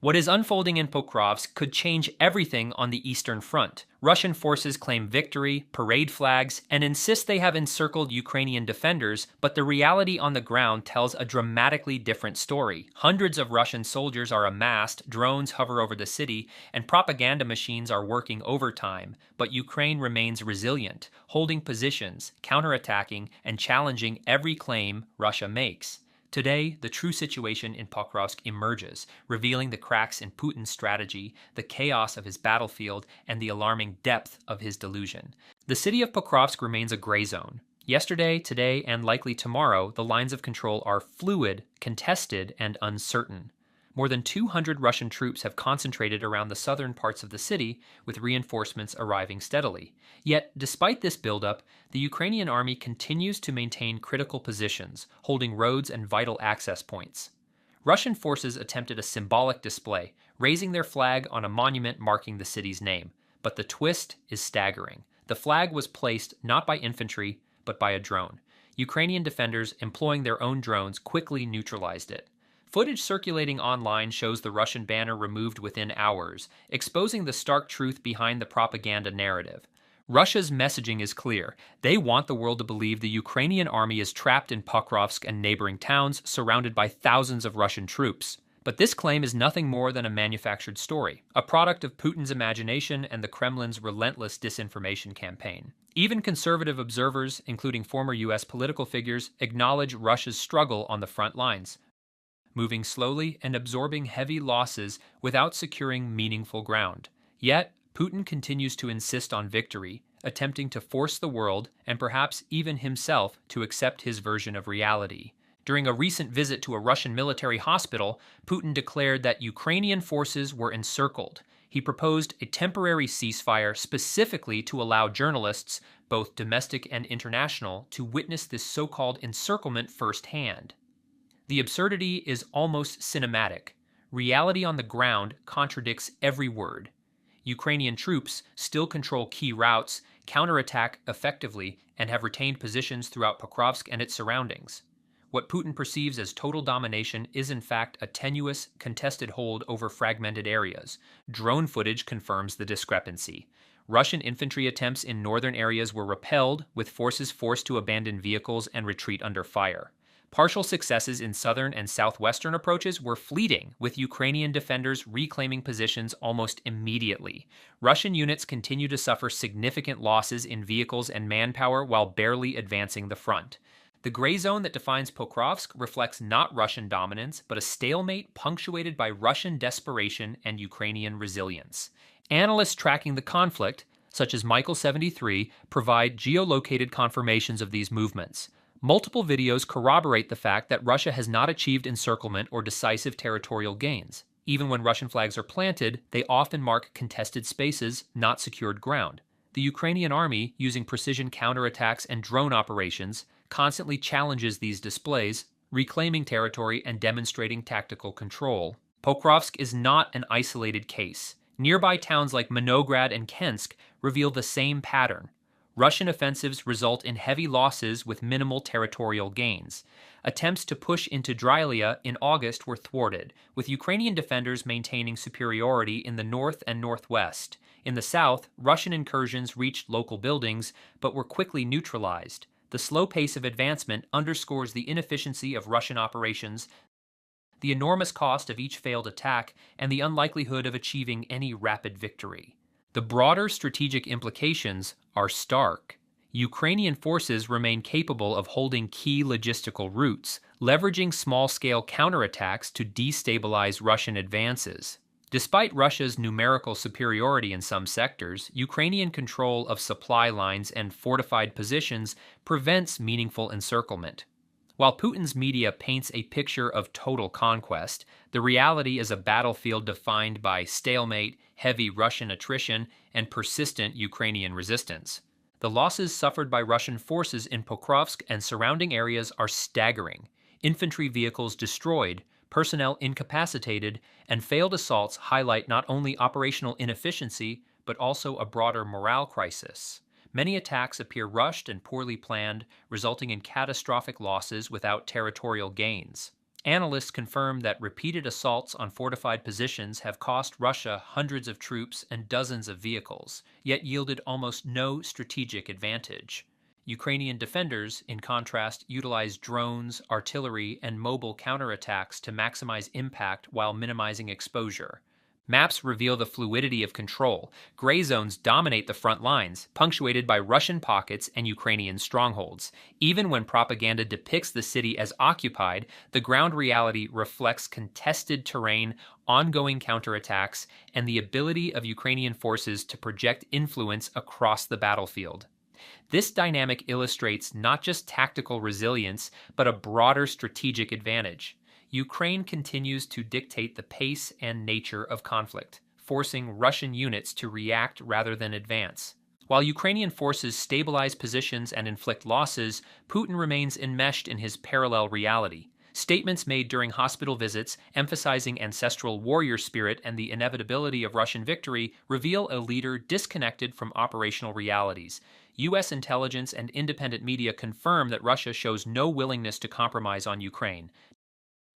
What is unfolding in Pokrovsk could change everything on the Eastern Front. Russian forces claim victory, parade flags, and insist they have encircled Ukrainian defenders, but the reality on the ground tells a dramatically different story. Hundreds of Russian soldiers are amassed, drones hover over the city, and propaganda machines are working overtime, but Ukraine remains resilient, holding positions, counterattacking, and challenging every claim Russia makes. Today, the true situation in Pokrovsk emerges, revealing the cracks in Putin's strategy, the chaos of his battlefield, and the alarming depth of his delusion. The city of Pokrovsk remains a gray zone. Yesterday, today, and likely tomorrow, the lines of control are fluid, contested, and uncertain. More than 200 Russian troops have concentrated around the southern parts of the city, with reinforcements arriving steadily. Yet, despite this buildup, the Ukrainian army continues to maintain critical positions, holding roads and vital access points. Russian forces attempted a symbolic display, raising their flag on a monument marking the city's name. But the twist is staggering. The flag was placed not by infantry, but by a drone. Ukrainian defenders, employing their own drones, quickly neutralized it. Footage circulating online shows the Russian banner removed within hours, exposing the stark truth behind the propaganda narrative. Russia's messaging is clear. They want the world to believe the Ukrainian army is trapped in Pokrovsk and neighboring towns, surrounded by thousands of Russian troops. But this claim is nothing more than a manufactured story, a product of Putin's imagination and the Kremlin's relentless disinformation campaign. Even conservative observers, including former U.S. political figures, acknowledge Russia's struggle on the front lines, moving slowly and absorbing heavy losses without securing meaningful ground. Yet, Putin continues to insist on victory, attempting to force the world, and perhaps even himself, to accept his version of reality. During a recent visit to a Russian military hospital, Putin declared that Ukrainian forces were encircled. He proposed a temporary ceasefire specifically to allow journalists, both domestic and international, to witness this so-called encirclement firsthand. The absurdity is almost cinematic. Reality on the ground contradicts every word. Ukrainian troops still control key routes, counterattack effectively, and have retained positions throughout Pokrovsk and its surroundings. What Putin perceives as total domination is in fact a tenuous, contested hold over fragmented areas. Drone footage confirms the discrepancy. Russian infantry attempts in northern areas were repelled, with forces forced to abandon vehicles and retreat under fire. Partial successes in southern and southwestern approaches were fleeting, with Ukrainian defenders reclaiming positions almost immediately. Russian units continue to suffer significant losses in vehicles and manpower while barely advancing the front. The gray zone that defines Pokrovsk reflects not Russian dominance, but a stalemate punctuated by Russian desperation and Ukrainian resilience. Analysts tracking the conflict, such as Michael73, provide geolocated confirmations of these movements. Multiple videos corroborate the fact that Russia has not achieved encirclement or decisive territorial gains. Even when Russian flags are planted, they often mark contested spaces, not secured ground. The Ukrainian army, using precision counterattacks and drone operations, constantly challenges these displays, reclaiming territory and demonstrating tactical control. Pokrovsk is not an isolated case. Nearby towns like Minograd and Kensk reveal the same pattern. Russian offensives result in heavy losses with minimal territorial gains. Attempts to push into Drylia in August were thwarted, with Ukrainian defenders maintaining superiority in the north and northwest. In the south, Russian incursions reached local buildings, but were quickly neutralized. The slow pace of advancement underscores the inefficiency of Russian operations, the enormous cost of each failed attack, and the unlikelihood of achieving any rapid victory. The broader strategic implications are stark. Ukrainian forces remain capable of holding key logistical routes, leveraging small-scale counterattacks to destabilize Russian advances. Despite Russia's numerical superiority in some sectors, Ukrainian control of supply lines and fortified positions prevents meaningful encirclement. While Putin's media paints a picture of total conquest, the reality is a battlefield defined by stalemate, heavy Russian attrition, and persistent Ukrainian resistance. The losses suffered by Russian forces in Pokrovsk and surrounding areas are staggering. Infantry vehicles destroyed, personnel incapacitated, and failed assaults highlight not only operational inefficiency, but also a broader morale crisis. Many attacks appear rushed and poorly planned, resulting in catastrophic losses without territorial gains. Analysts confirm that repeated assaults on fortified positions have cost Russia hundreds of troops and dozens of vehicles, yet yielded almost no strategic advantage. Ukrainian defenders, in contrast, utilize drones, artillery, and mobile counterattacks to maximize impact while minimizing exposure. Maps reveal the fluidity of control. Gray zones dominate the front lines, punctuated by Russian pockets and Ukrainian strongholds. Even when propaganda depicts the city as occupied, the ground reality reflects contested terrain, ongoing counterattacks, and the ability of Ukrainian forces to project influence across the battlefield. This dynamic illustrates not just tactical resilience, but a broader strategic advantage. Ukraine continues to dictate the pace and nature of conflict, forcing Russian units to react rather than advance. While Ukrainian forces stabilize positions and inflict losses, Putin remains enmeshed in his parallel reality. Statements made during hospital visits emphasizing ancestral warrior spirit and the inevitability of Russian victory reveal a leader disconnected from operational realities. U.S. intelligence and independent media confirm that Russia shows no willingness to compromise on Ukraine.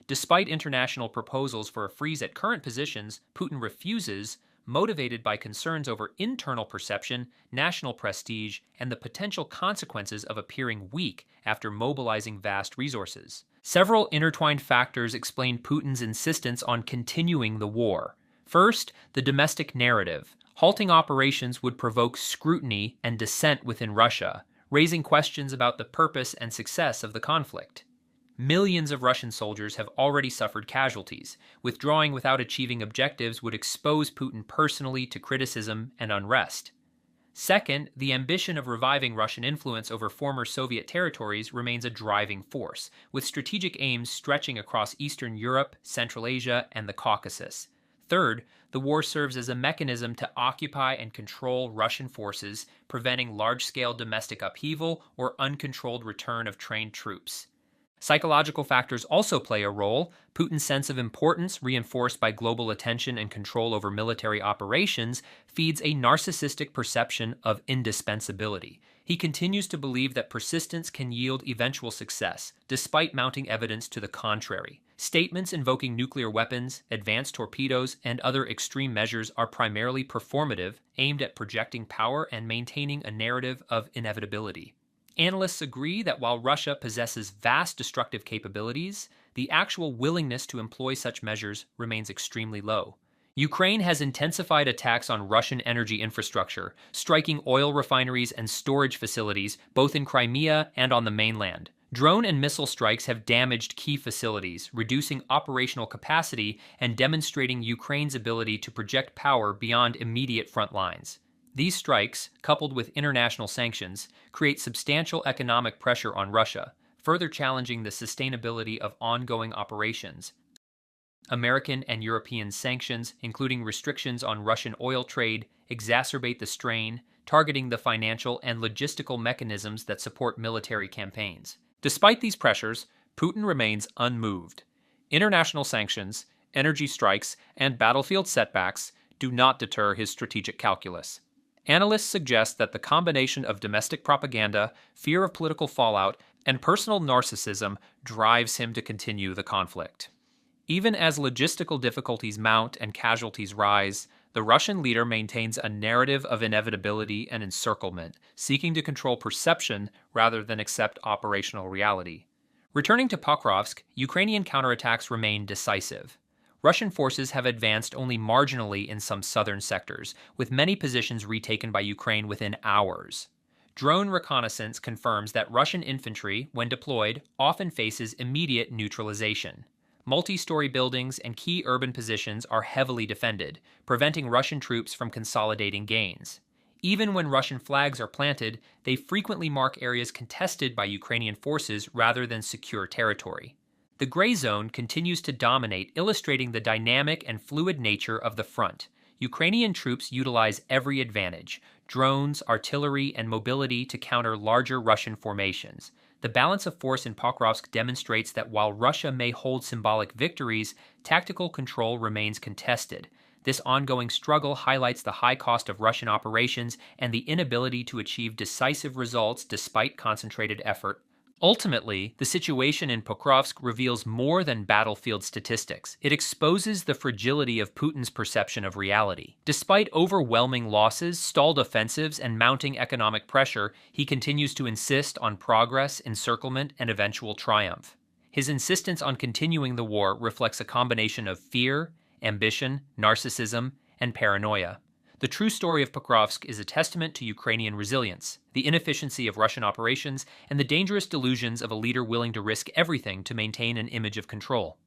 Despite international proposals for a freeze at current positions, Putin refuses, motivated by concerns over internal perception, national prestige, and the potential consequences of appearing weak after mobilizing vast resources. Several intertwined factors explain Putin's insistence on continuing the war. First, the domestic narrative. Halting operations would provoke scrutiny and dissent within Russia, raising questions about the purpose and success of the conflict. Millions of Russian soldiers have already suffered casualties. Withdrawing without achieving objectives would expose Putin personally to criticism and unrest. Second, the ambition of reviving Russian influence over former Soviet territories remains a driving force, with strategic aims stretching across Eastern Europe, Central Asia, and the Caucasus. Third, the war serves as a mechanism to occupy and control Russian forces, preventing large-scale domestic upheaval or uncontrolled return of trained troops. Psychological factors also play a role. Putin's sense of importance, reinforced by global attention and control over military operations, feeds a narcissistic perception of indispensability. He continues to believe that persistence can yield eventual success, despite mounting evidence to the contrary. Statements invoking nuclear weapons, advanced torpedoes, and other extreme measures are primarily performative, aimed at projecting power and maintaining a narrative of inevitability. Analysts agree that while Russia possesses vast destructive capabilities, the actual willingness to employ such measures remains extremely low. Ukraine has intensified attacks on Russian energy infrastructure, striking oil refineries and storage facilities both in Crimea and on the mainland. Drone and missile strikes have damaged key facilities, reducing operational capacity and demonstrating Ukraine's ability to project power beyond immediate front lines. These strikes, coupled with international sanctions, create substantial economic pressure on Russia, further challenging the sustainability of ongoing operations. American and European sanctions, including restrictions on Russian oil trade, exacerbate the strain, targeting the financial and logistical mechanisms that support military campaigns. Despite these pressures, Putin remains unmoved. International sanctions, energy strikes, and battlefield setbacks do not deter his strategic calculus. Analysts suggest that the combination of domestic propaganda, fear of political fallout, and personal narcissism drives him to continue the conflict. Even as logistical difficulties mount and casualties rise, the Russian leader maintains a narrative of inevitability and encirclement, seeking to control perception rather than accept operational reality. Returning to Pokrovsk, Ukrainian counterattacks remain decisive. Russian forces have advanced only marginally in some southern sectors, with many positions retaken by Ukraine within hours. Drone reconnaissance confirms that Russian infantry, when deployed, often faces immediate neutralization. Multi-story buildings and key urban positions are heavily defended, preventing Russian troops from consolidating gains. Even when Russian flags are planted, they frequently mark areas contested by Ukrainian forces rather than secure territory. The gray zone continues to dominate, illustrating the dynamic and fluid nature of the front. Ukrainian troops utilize every advantage: drones, artillery, and mobility to counter larger Russian formations. The balance of force in Pokrovsk demonstrates that while Russia may hold symbolic victories, tactical control remains contested. This ongoing struggle highlights the high cost of Russian operations and the inability to achieve decisive results despite concentrated effort. Ultimately, the situation in Pokrovsk reveals more than battlefield statistics. It exposes the fragility of Putin's perception of reality. Despite overwhelming losses, stalled offensives, and mounting economic pressure, he continues to insist on progress, encirclement, and eventual triumph. His insistence on continuing the war reflects a combination of fear, ambition, narcissism, and paranoia. The true story of Pokrovsk is a testament to Ukrainian resilience, the inefficiency of Russian operations, and the dangerous delusions of a leader willing to risk everything to maintain an image of control.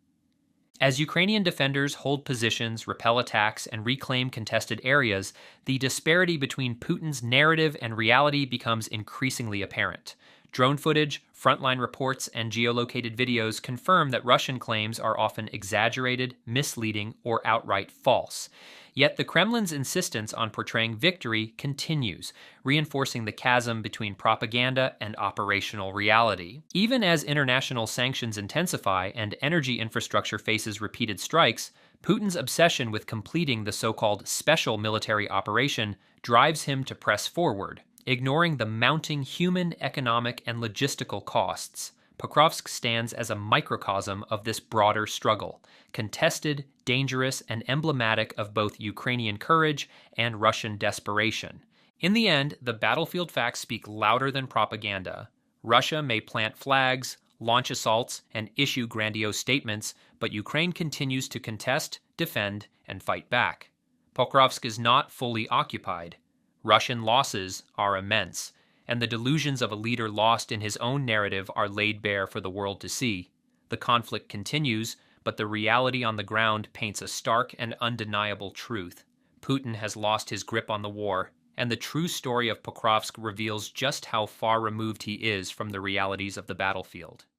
As Ukrainian defenders hold positions, repel attacks, and reclaim contested areas, the disparity between Putin's narrative and reality becomes increasingly apparent. Drone footage, frontline reports, and geolocated videos confirm that Russian claims are often exaggerated, misleading, or outright false. Yet the Kremlin's insistence on portraying victory continues, reinforcing the chasm between propaganda and operational reality. Even as international sanctions intensify and energy infrastructure faces repeated strikes, Putin's obsession with completing the so-called special military operation drives him to press forward, ignoring the mounting human, economic, and logistical costs. Pokrovsk stands as a microcosm of this broader struggle, contested, dangerous, and emblematic of both Ukrainian courage and Russian desperation. In the end, the battlefield facts speak louder than propaganda. Russia may plant flags, launch assaults, and issue grandiose statements, but Ukraine continues to contest, defend, and fight back. Pokrovsk is not fully occupied. Russian losses are immense, and the delusions of a leader lost in his own narrative are laid bare for the world to see. The conflict continues, but the reality on the ground paints a stark and undeniable truth. Putin has lost his grip on the war, and the true story of Pokrovsk reveals just how far removed he is from the realities of the battlefield.